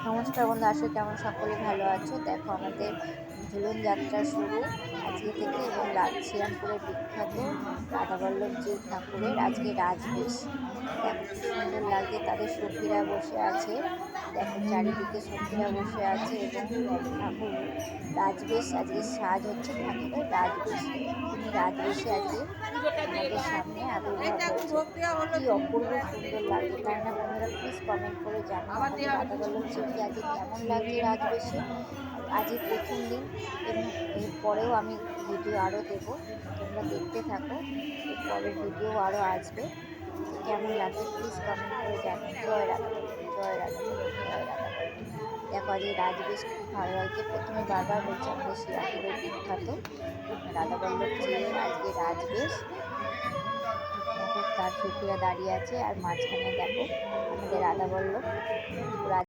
নমস্কার বন্ধু, আসলে কেমন সকলে ভালো আছো? দেখো আমাদের ঝুলন যাত্রা শুরু আজকে থেকে এবং শ্রীরামপুরের বিখ্যাত রাধাবল্লভজি ঠাকুরের আজকে রাজবেশ। দেখো কি সুন্দর লাগছে, তাদের সখীরা বসে আছে। দেখো চারিদিকে সখীরা বসে আছে এবং ঠাকুর রাজবেশ, আজকে সাজ হচ্ছে ঠাকুরের রাজবেশ। তিনি রাজবেশে আজকে আমাদের সামনে আবির্ভাব হয়েছে। কি অপূর্ব সুন্দর লাগছে, তাই না বন্ধুরা? প্লিজ কমেন্ট করে জানাও আমাদের রাধাবল্লভজিকে আজকে কেমন লাগছে রাজবেশে। আজই প্রথম দিন এবং এরপরেও আমি ভিডিও আরও দেবো, তোমরা দেখতে থাকো। এরপরের ভিডিও আরও আসবে। তো কেমন লাগছে প্লিজ কমেন্ট করে জানাও। জয় রাধাবল্লভ, জয় রাধাবল্লভ, জয় রাধাবল্লভ। দেখো আজকে রাজবেশ খুব ভালো লাগছে। প্রথমে বারবার বলছি আমাদের শ্রীরামপুরের বিখ্যাত রাধাবল্লভজির আজকে রাজবেশ। দেখো তার সখীরা দাঁড়িয়ে আছে আর মাঝখানে দেখো আমাদের রাধাবল্লভ।